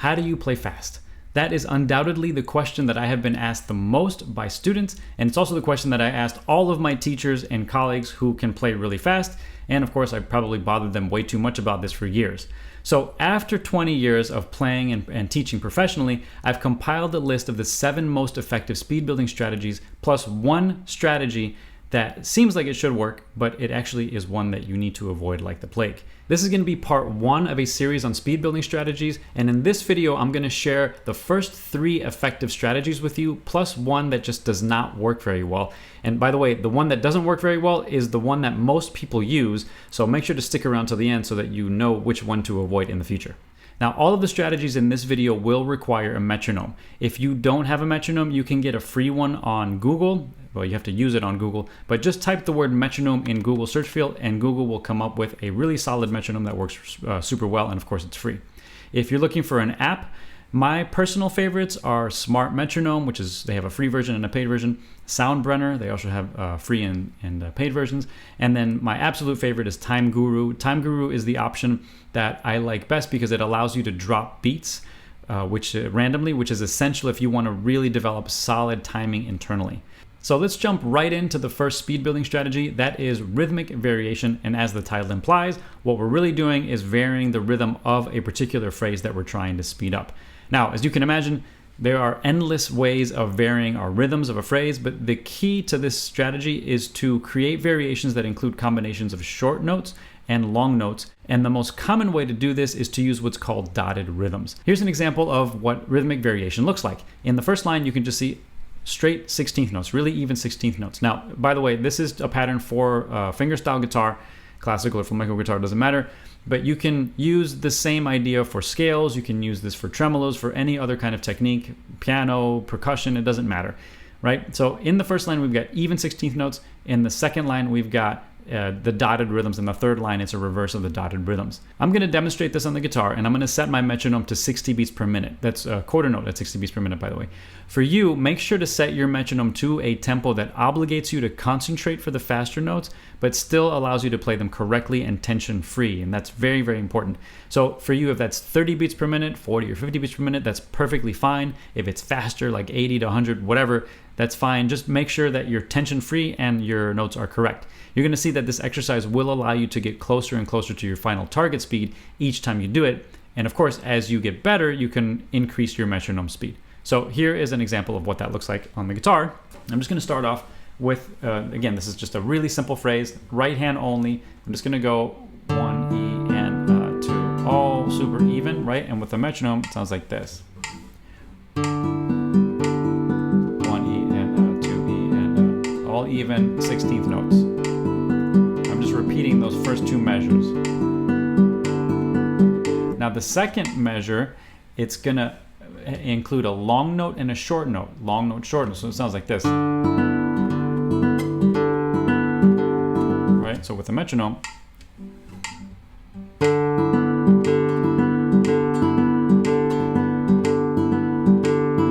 how do you play fast? That is undoubtedly the question that I have been asked the most by students, and it's also the question that I asked all of my teachers and colleagues who can play really fast, and of course I probably bothered them way too much about this for years. So after 20 years of playing and teaching professionally, I've compiled a list of the 7 most effective speed building strategies, plus one strategy that seems like it should work, but it actually is one that you need to avoid like the plague. This is going to be part 1 of a series on speed building strategies, and in this video I'm going to share the first 3 effective strategies with you, plus one that just does not work very well. And by the way, the one that doesn't work very well is the one that most people use, so make sure to stick around to the end so that you know which one to avoid in the future. Now, all of the strategies in this video will require a metronome. If you don't have a metronome, you can get a free one on Google. Well, you have to use it on Google, but just type the word metronome in Google search field and Google will come up with a really solid metronome that works super well, and of course it's free. If you're looking for an app, my personal favorites are Smart Metronome, which is, they have a free version and a paid version. Soundbrenner, they also have free and paid versions. And then my absolute favorite is Time Guru. Time Guru is the option that I like best because it allows you to drop beats randomly, which is essential if you want to really develop solid timing internally. So let's jump right into the first speed building strategy. That is rhythmic variation. And as the title implies, what we're really doing is varying the rhythm of a particular phrase that we're trying to speed up. Now, as you can imagine, there are endless ways of varying our rhythms of a phrase, but the key to this strategy is to create variations that include combinations of short notes and long notes. And the most common way to do this is to use what's called dotted rhythms. Here's an example of what rhythmic variation looks like. In the first line, you can just see straight 16th notes, really even 16th notes. Now, by the way, this is a pattern for fingerstyle guitar, classical or flamenco guitar, doesn't matter. But you can use the same idea for scales. You can use this for tremolos, for any other kind of technique, piano, percussion, it doesn't matter, right? So in the first line, we've got even 16th notes. In the second line, we've got the dotted rhythms. In the third line, it's a reverse of the dotted rhythms. I'm going to demonstrate this on the guitar, and I'm going to set my metronome to 60 beats per minute. That's a quarter note at 60 beats per minute, by the way. For you, make sure to set your metronome to a tempo that obligates you to concentrate for the faster notes, but still allows you to play them correctly and tension-free, and that's very, very important. So for you, if that's 30 beats per minute, 40 or 50 beats per minute, that's perfectly fine. If it's faster, like 80 to 100, whatever, that's fine. Just make sure that you're tension-free and your notes are correct. You're going to see that this exercise will allow you to get closer and closer to your final target speed each time you do it. And of course, as you get better, you can increase your metronome speed. So here is an example of what that looks like on the guitar. I'm just going to start off with, again, this is just a really simple phrase, right hand only. I'm just going to go 1 E and 2, all super even, right? And with the metronome, it sounds like this. 1 E and 2 E and all even 16th notes. I'm just repeating those first 2 measures. Now the second measure, it's going to include a long note and a short note. Long note, short note. So it sounds like this. Right? So with the metronome.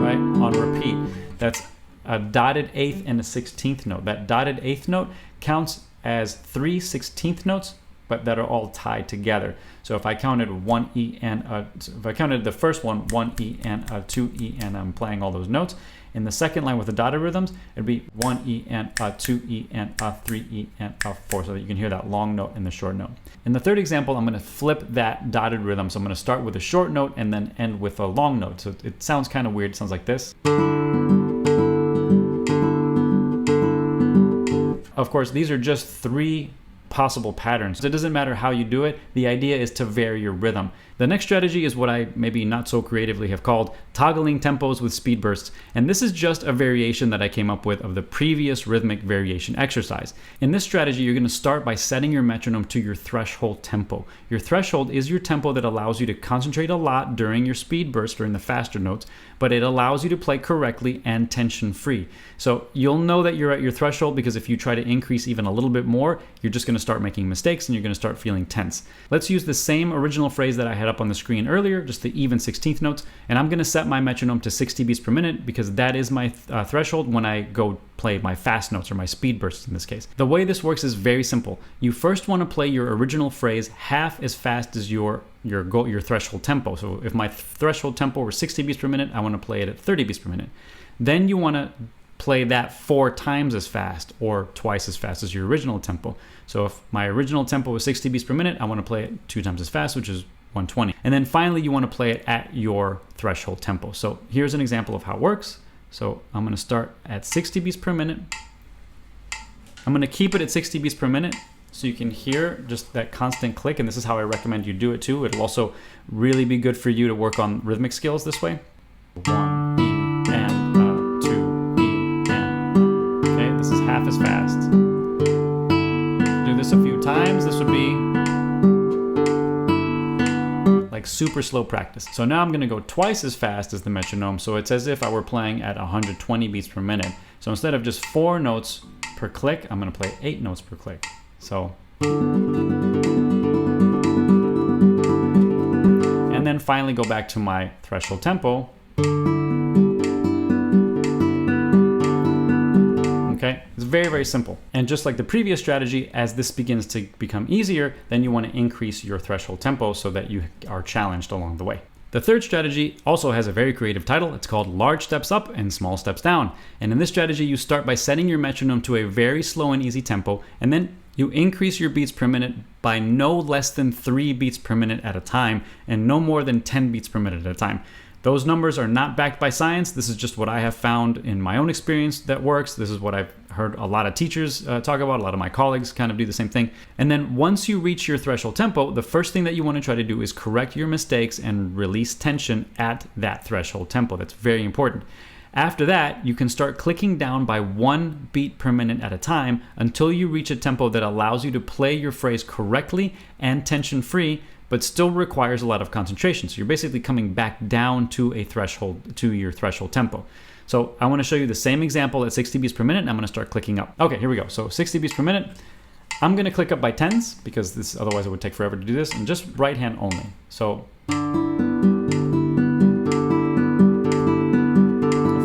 Right? On repeat. That's a dotted 8th and a 16th note. That dotted 8th note counts as 3 16th notes, but that are all tied together. So if I counted 1 E and if I counted the first one, 1 E and 2 E, and I'm playing all those notes. In the second line with the dotted rhythms, it'd be 1 E and 2 E and 3 E and 4, so that you can hear that long note and the short note. In the third example, I'm going to flip that dotted rhythm. So I'm going to start with a short note and then end with a long note. So it sounds kind of weird. It sounds like this. Of course, these are just 3 possible patterns. It doesn't matter how you do it. The idea is to vary your rhythm. The next strategy is what I maybe not so creatively have called toggling tempos with speed bursts. And this is just a variation that I came up with of the previous rhythmic variation exercise. In this strategy, you're going to start by setting your metronome to your threshold tempo. Your threshold is your tempo that allows you to concentrate a lot during your speed burst, during the faster notes, but it allows you to play correctly and tension-free. So you'll know that you're at your threshold because if you try to increase even a little bit more, you're just going to start making mistakes and you're going to start feeling tense. Let's use the same original phrase that I had up on the screen earlier, just the even 16th notes, and I'm going to set my metronome to 60 beats per minute because that is my threshold when I go play my fast notes or my speed bursts in this case. The way this works is very simple. You first want to play your original phrase half as fast as your threshold tempo. So if my threshold tempo were 60 beats per minute, I want to play it at 30 beats per minute. Then you want to play that 4 times as fast or twice as fast as your original tempo. So if my original tempo was 60 beats per minute, I want to play it 2 times as fast, which is 120. And then finally, you want to play it at your threshold tempo. So here's an example of how it works. So I'm going to start at 60 beats per minute. I'm going to keep it at 60 beats per minute so you can hear just that constant click. And this is how I recommend you do it too. It'll also really be good for you to work on rhythmic skills this way. 1, E, and 2, E, and. Okay, this is half as fast. Do this a few times. This would be like super slow practice. So now I'm going to go twice as fast as the metronome. So it's as if I were playing at 120 beats per minute. So instead of just 4 notes per click, I'm going to play 8 notes per click. So, and then finally go back to my threshold tempo. Okay, it's very, very simple. And just like the previous strategy, as this begins to become easier, then you want to increase your threshold tempo so that you are challenged along the way. The third strategy also has a very creative title. It's called Large Steps Up and Small Steps Down. And in this strategy, you start by setting your metronome to a very slow and easy tempo, and then you increase your beats per minute by no less than 3 beats per minute at a time and no more than 10 beats per minute at a time. Those numbers are not backed by science. This is just what I have found in my own experience that works. This is what I've heard a lot of teachers talk about. A lot of my colleagues kind of do the same thing. And then once you reach your threshold tempo, the first thing that you want to try to do is correct your mistakes and release tension at that threshold tempo. That's very important. After that, you can start clicking down by 1 beat per minute at a time until you reach a tempo that allows you to play your phrase correctly and tension-free, but still requires a lot of concentration. So you're basically coming back down to a threshold, to your threshold tempo. So I want to show you the same example at 60 beats per minute, and I'm going to start clicking up. Okay, here we go. So 60 beats per minute. I'm going to click up by 10s because this otherwise it would take forever to do this, and just right hand only. So it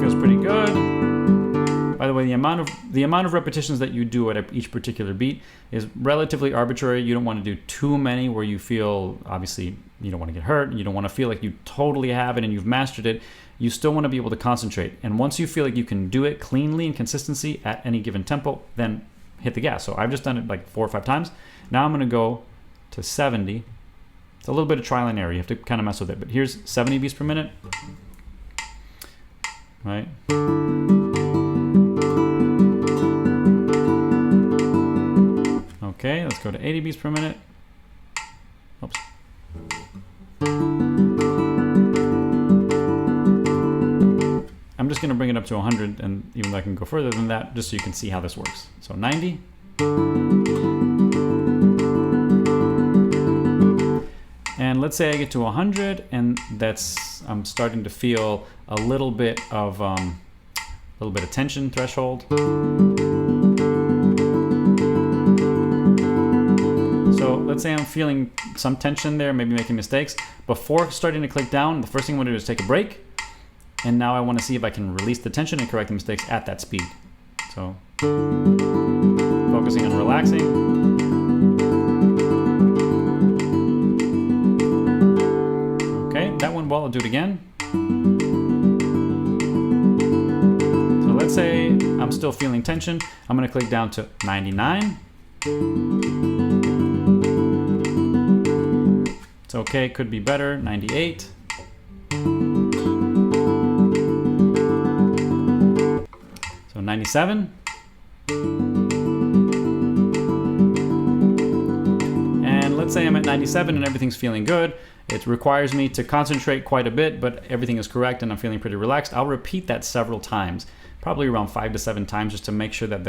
feels pretty good. By the way, the amount of repetitions that you do at each particular beat is relatively arbitrary. You don't want to do too many where you feel, obviously, you don't want to get hurt. You don't want to feel like you totally have it and you've mastered it. You still want to be able to concentrate. And once you feel like you can do it cleanly and consistency at any given tempo, then hit the gas. So I've just done it like 4 or 5 times. Now I'm going to go to 70. It's a little bit of trial and error. You have to kind of mess with it. But here's 70 beats per minute. Right? Okay, let's go to 80 beats per minute. Oops. I'm just going to bring it up to 100, and even though I can go further than that, just so you can see how this works. So 90. And let's say I get to 100, and I'm starting to feel a little bit of tension threshold. So let's say I'm feeling some tension there, maybe making mistakes. Before starting to click down, the first thing I want to do is take a break. And now I want to see if I can release the tension and correct the mistakes at that speed. So focusing on relaxing. Okay, that went well. I'll do it again. So let's say I'm still feeling tension. I'm going to click down to 99. It's okay, could be better. 98. So 97. And let's say I'm at 97 and everything's feeling good. It requires me to concentrate quite a bit, but everything is correct and I'm feeling pretty relaxed. I'll repeat that several times, probably around 5 to 7 times, just to make sure that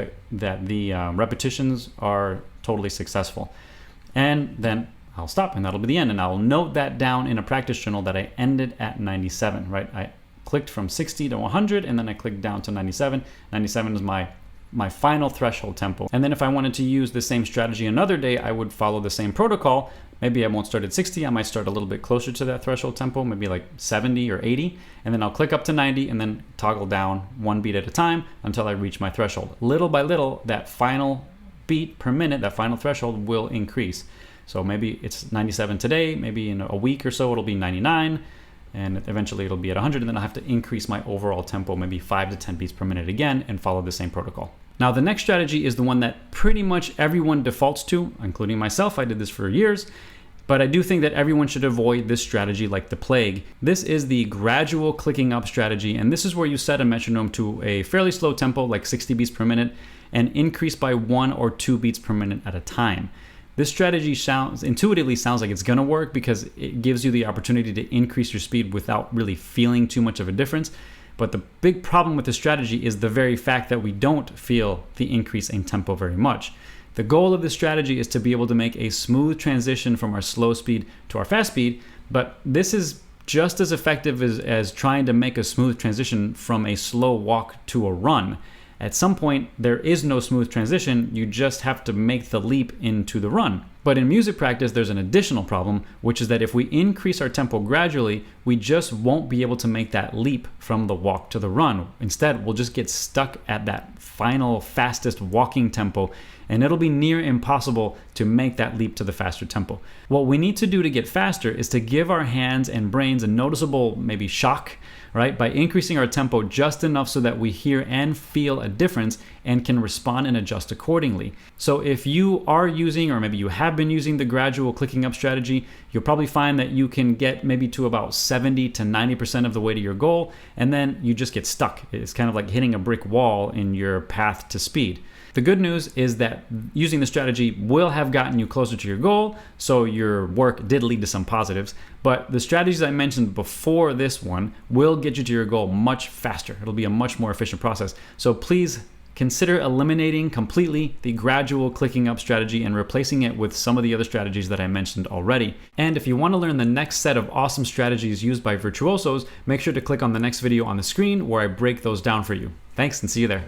the repetitions are totally successful. And then I'll stop, and that'll be the end. And I'll note that down in a practice journal that I ended at 97, right? I clicked from 60 to 100, and then I clicked down to 97. 97 is my my final threshold tempo. And then if I wanted to use the same strategy another day, I would follow the same protocol. Maybe I won't start at 60, I might start a little bit closer to that threshold tempo, maybe like 70 or 80, and then I'll click up to 90 and then toggle down one beat at a time until I reach my threshold. Little by little, that final beat per minute, that final threshold will increase. So maybe it's 97 today, maybe in a week or so it'll be 99, and eventually it'll be at 100, and then I'll have to increase my overall tempo, maybe 5 to 10 beats per minute again, and follow the same protocol. Now, the next strategy is the one that pretty much everyone defaults to, including myself. I did this for years, but I do think that everyone should avoid this strategy like the plague. This is the gradual clicking up strategy, and this is where you set a metronome to a fairly slow tempo, like 60 beats per minute, and increase by 1 or 2 beats per minute at a time. This strategy intuitively sounds like it's gonna work because it gives you the opportunity to increase your speed without really feeling too much of a difference. But the big problem with this strategy is the very fact that we don't feel the increase in tempo very much. The goal of this strategy is to be able to make a smooth transition from our slow speed to our fast speed, but this is just as effective as trying to make a smooth transition from a slow walk to a run. At some point, there is no smooth transition, you just have to make the leap into the run. But in music practice, there's an additional problem, which is that if we increase our tempo gradually, we just won't be able to make that leap from the walk to the run. Instead, we'll just get stuck at that final fastest walking tempo, and it'll be near impossible to make that leap to the faster tempo. What we need to do to get faster is to give our hands and brains a noticeable maybe shock, right? By increasing our tempo just enough so that we hear and feel a difference and can respond and adjust accordingly. So if you are using, or maybe you have been using the gradual clicking up strategy, you'll probably find that you can get maybe to about 70 to 90% of the way to your goal, and then you just get stuck. It's kind of like hitting a brick wall in your path to speed. The good news is that using the strategy will have gotten you closer to your goal, so your work did lead to some positives, but the strategies I mentioned before this one will get you to your goal much faster. It'll be a much more efficient process. So please consider eliminating completely the gradual clicking up strategy and replacing it with some of the other strategies that I mentioned already. And if you want to learn the next set of awesome strategies used by virtuosos, make sure to click on the next video on the screen where I break those down for you. Thanks, and see you there.